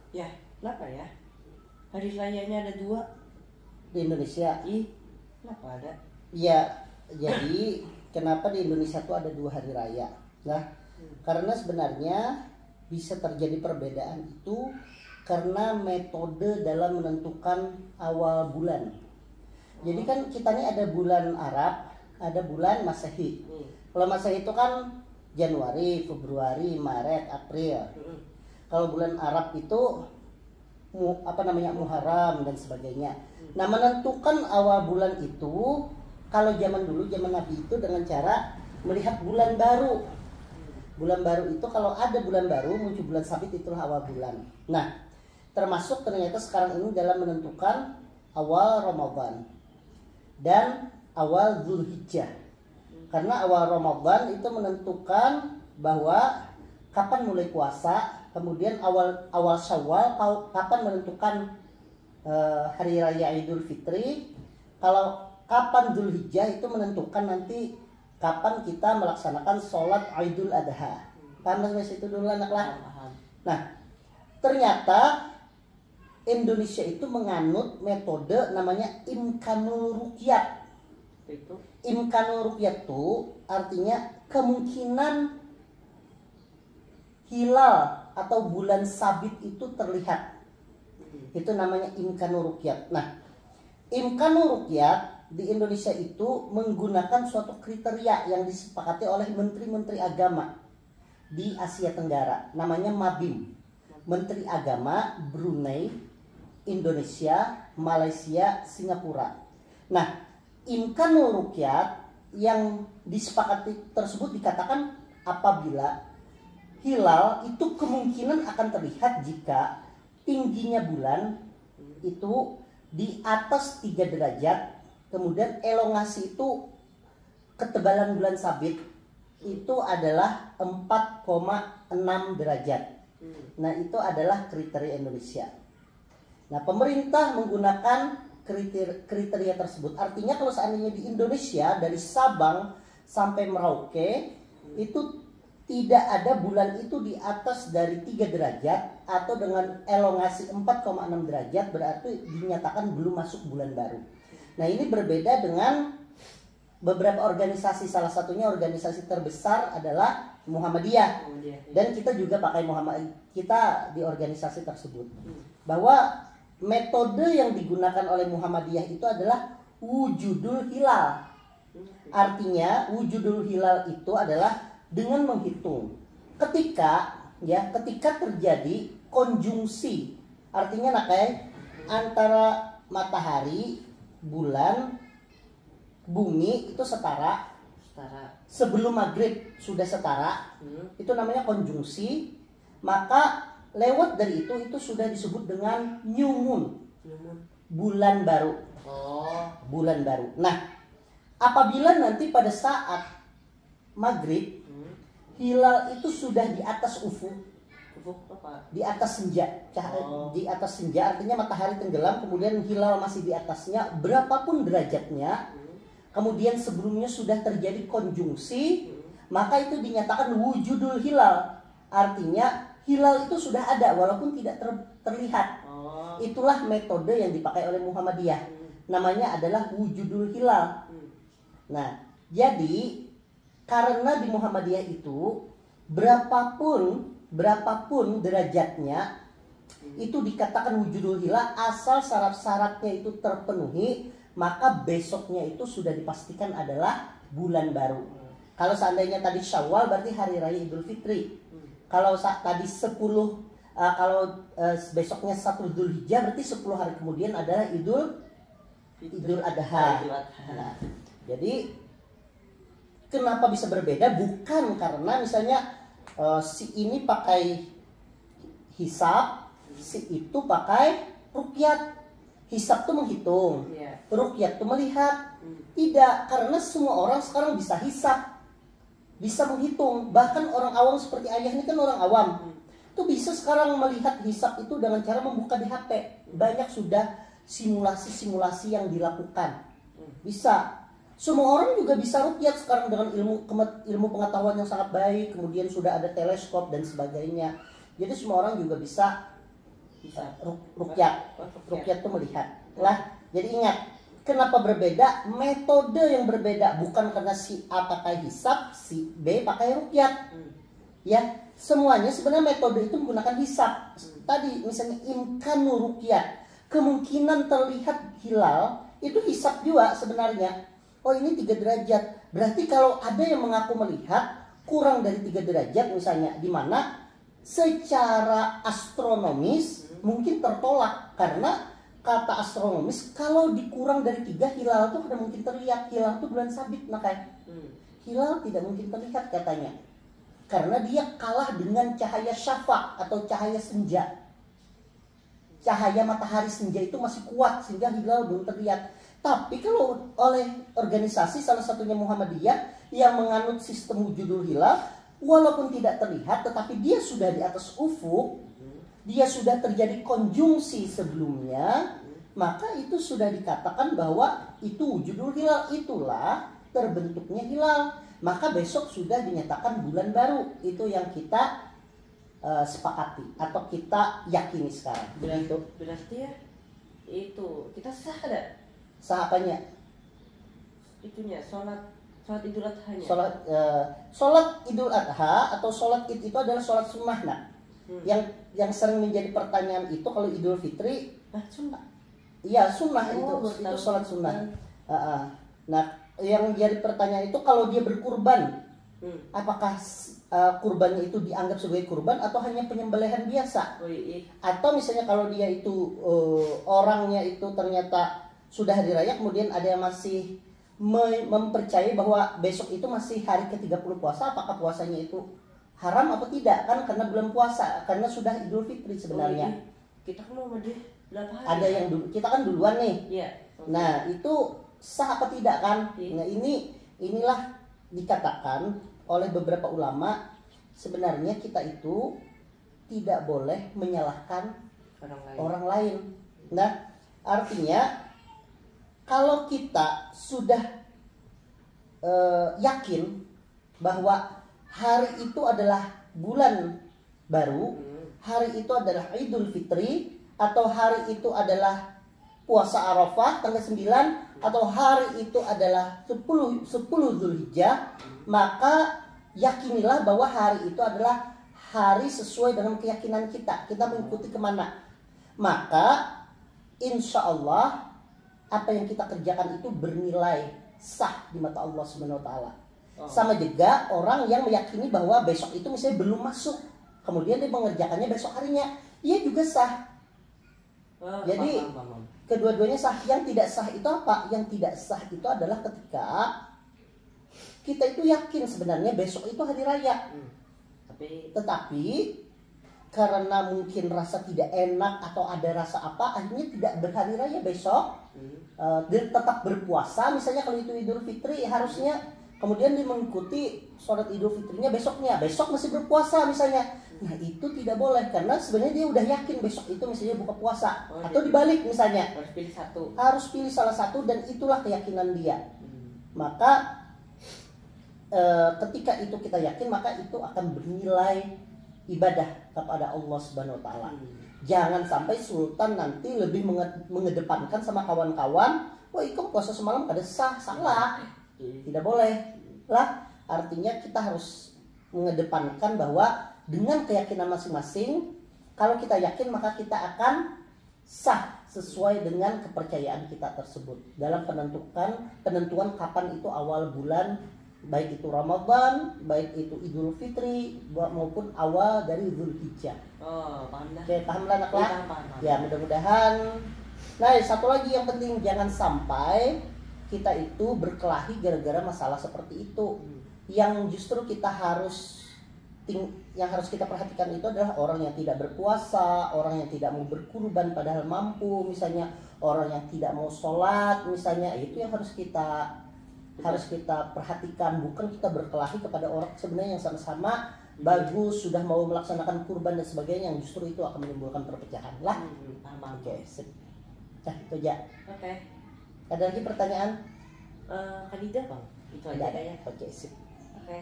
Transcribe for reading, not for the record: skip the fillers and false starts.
Ya, kenapa ya? Hari rayanya ada 2 di Indonesia. Kenapa ada? Ya, jadi kenapa di Indonesia tuh ada 2 hari raya? Nah, karena sebenarnya bisa terjadi perbedaan itu karena metode dalam menentukan awal bulan. Jadi kan kita ini ada bulan Arab, ada bulan Masehi. Kalau Masehi itu kan Januari, Februari, Maret, April. Kalau bulan Arab itu Muharram dan sebagainya. Nah, menentukan awal bulan itu kalau zaman dulu, zaman Nabi itu dengan cara melihat bulan baru. Bulan baru itu kalau ada bulan baru muncul bulan sabit, itulah awal bulan. Nah, termasuk ternyata sekarang ini dalam menentukan awal Ramadan dan awal Zulhijjah. Karena awal Ramadan itu menentukan bahwa kapan mulai puasa, kemudian awal Syawal kapan menentukan hari raya Idul Fitri. Kalau kapan Zulhijjah itu menentukan nanti kapan kita melaksanakan sholat Idul Adha. Paham sampai situ dulu anak-anak? Nah, ternyata Indonesia itu menganut metode namanya Imkanul Ruqyat. Imkanul Ruqyat itu artinya kemungkinan hilal atau bulan sabit itu terlihat. Itu namanya Imkanul Ruqyat. Nah, Imkanul Ruqyat di Indonesia itu menggunakan suatu kriteria yang disepakati oleh menteri-menteri agama di Asia Tenggara, namanya MABIM. Menteri Agama Brunei, Indonesia, Malaysia, Singapura. Nah, Imkanul Ruqyat yang disepakati tersebut dikatakan apabila hilal itu kemungkinan akan terlihat jika tingginya bulan itu di atas 3 derajat, kemudian elongasi itu ketebalan bulan sabit itu adalah 4,6 derajat. Nah, itu adalah kriteria Indonesia. Nah, pemerintah menggunakan kriteria tersebut. Artinya kalau seandainya di Indonesia dari Sabang sampai Merauke itu tidak ada bulan itu di atas dari 3 derajat atau dengan elongasi 4,6 derajat, berarti dinyatakan belum masuk bulan baru. Nah, ini berbeda dengan beberapa organisasi, salah satunya organisasi terbesar adalah Muhammadiyah. Dan kita juga pakai kita di organisasi tersebut. Bahwa metode yang digunakan oleh Muhammadiyah itu adalah wujudul hilal. Artinya wujudul hilal itu adalah dengan menghitung ketika terjadi konjungsi, artinya antara matahari, bulan, bumi itu setara. Sebelum maghrib sudah setara, itu namanya konjungsi. Maka lewat dari itu sudah disebut dengan new moon, bulan baru. Bulan baru. Nah, apabila nanti pada saat maghrib hilal itu sudah di atas ufuk, di atas senja, di atas senja artinya matahari tenggelam, kemudian hilal masih di atasnya, berapapun derajatnya, kemudian sebelumnya sudah terjadi konjungsi, maka itu dinyatakan wujudul hilal. Artinya hilal itu sudah ada walaupun tidak terlihat. Itulah metode yang dipakai oleh Muhammadiyah. Namanya adalah wujudul hilal. Nah, jadi karena di Muhammadiyah itu berapapun derajatnya itu dikatakan wujudul hilal asal syarat-syaratnya itu terpenuhi, maka besoknya itu sudah dipastikan adalah bulan baru. Kalau seandainya tadi Syawal berarti hari raya Idul Fitri. Kalau tadi 10 besoknya 1 Zulhijjah berarti 10 hari kemudian adalah Idul Adha. Nah, jadi kenapa bisa berbeda? Bukan karena misalnya si ini pakai hisab, si itu pakai ruqyat. Hisab tuh menghitung, ruqyat tuh melihat. Tidak, karena semua orang sekarang bisa hisab, bisa menghitung. Bahkan orang awam seperti ayah ini kan orang awam, tuh bisa sekarang melihat hisab itu dengan cara membuka di HP. Banyak sudah simulasi-simulasi yang dilakukan. Bisa. Semua orang juga bisa ruqyat sekarang dengan ilmu pengetahuan yang sangat baik. Kemudian sudah ada teleskop dan sebagainya. Jadi semua orang juga bisa Hisab. Rukyat. Oh, Rukyat itu melihat. Lah, jadi ingat, kenapa berbeda? Metode yang berbeda, bukan karena si A pakai hisab, si B pakai rukyat. Ya, semuanya sebenarnya metode itu menggunakan hisab. Tadi misalnya imkanu rukyat, kemungkinan terlihat hilal itu hisab juga sebenarnya. Oh, ini 3 derajat. Berarti kalau ada yang mengaku melihat kurang dari 3 derajat misalnya, di mana secara astronomis mungkin tertolak, karena kata astronomis kalau dikurang dari 3 hilal itu tidak mungkin terlihat. Hilal itu bulan sabit, makanya hilal tidak mungkin terlihat katanya, karena dia kalah dengan cahaya syafaq atau cahaya senja. Cahaya matahari senja itu masih kuat sehingga hilal belum terlihat. Tapi kalau oleh organisasi salah satunya Muhammadiyah yang menganut sistem wujudul hilal, walaupun tidak terlihat tetapi dia sudah di atas ufuk, dia sudah terjadi konjungsi sebelumnya, maka itu sudah dikatakan bahwa itu wujudul hilal, itulah terbentuknya hilal. Maka besok sudah dinyatakan bulan baru. Itu yang kita sepakati atau kita yakini sekarang. Berarti ya itu kita sah ada? Sah apanya? Itunya sholat Idul Adha-nya. Sholat Idul Adha atau sholat Id itu adalah sholat sunnah. Nah, yang sering menjadi pertanyaan itu kalau Idul Fitri, sunnah. Iya, sunnah itu sholat sunnah. Nah, yang jadi pertanyaan itu kalau dia berkurban, apakah kurbannya itu dianggap sebagai kurban atau hanya penyembelihan biasa? Atau misalnya kalau dia itu orangnya itu ternyata sudah hari raya, kemudian ada yang masih mempercayai bahwa besok itu masih hari ke-30 puasa, apakah puasanya itu haram atau tidak? Kan karena bulan puasa, karena sudah Idul Fitri sebenarnya. Kita kan mau berapa hari? Ada yang dulu, kita kan duluan nih. Iya. Nah, itu sah apa tidak kan? Nah, inilah dikatakan oleh beberapa ulama, sebenarnya kita itu tidak boleh menyalahkan orang lain. Nah, artinya kalau kita sudah yakin bahwa hari itu adalah bulan baru, hari itu adalah Idul Fitri, atau hari itu adalah puasa Arafah tanggal 9, atau hari itu adalah 10 Zulhijjah, maka yakinilah bahwa hari itu adalah hari sesuai dengan keyakinan kita. Kita mengikuti kemana, maka insya Allah apa yang kita kerjakan itu bernilai sah di mata Allah Subhanahu wa taala. Sama juga orang yang meyakini bahwa besok itu misalnya belum masuk, kemudian dia mengerjakannya besok harinya, ia juga sah. Jadi kedua-duanya sah. Yang tidak sah itu apa? Yang tidak sah itu adalah ketika kita itu yakin sebenarnya besok itu hari raya, tetapi karena mungkin rasa tidak enak atau ada rasa apa, akhirnya tidak berhari raya besok, dia tetap berpuasa. Misalnya kalau itu Idul Fitri harusnya, kemudian dia mengikuti sholat Idul Fitrinya besok masih berpuasa misalnya. Nah, itu tidak boleh, karena sebenarnya dia udah yakin besok itu misalnya buka puasa. Atau dibalik misalnya, harus pilih salah satu, dan itulah keyakinan dia. Maka ketika itu kita yakin, maka itu akan bernilai ibadah kepada Allah Subhanahu wa taala. Jangan sampai sultan nanti lebih mengedepankan sama kawan-kawan, wah ikut puasa semalam kada sah, salah. Tidak boleh lah. Artinya kita harus mengedepankan bahwa dengan keyakinan masing-masing, kalau kita yakin maka kita akan sah sesuai dengan kepercayaan kita tersebut dalam penentuan kapan itu awal bulan, baik itu Ramadan, baik itu Idul Fitri, maupun awal dari Zulhijjah. Paham dah. Oke, paham lah anak lah. Paham. Ya, mudah-mudahan. Nah, satu lagi yang penting, jangan sampai kita itu berkelahi gara-gara masalah seperti itu. Yang justru kita yang harus kita perhatikan itu adalah orang yang tidak berpuasa, orang yang tidak mau berkurban padahal mampu, misalnya orang yang tidak mau sholat, misalnya, itu yang harus kita perhatikan. Bukan kita berkelahi kepada orang sebenarnya yang sama-sama bagus, sudah mau melaksanakan kurban dan sebagainya, yang justru itu akan menimbulkan perpecahan lah. Oke, sip. Itu aja. Oke. Ada lagi pertanyaan? Kadidah bang, itu aja ya. Oke, sip. Oke.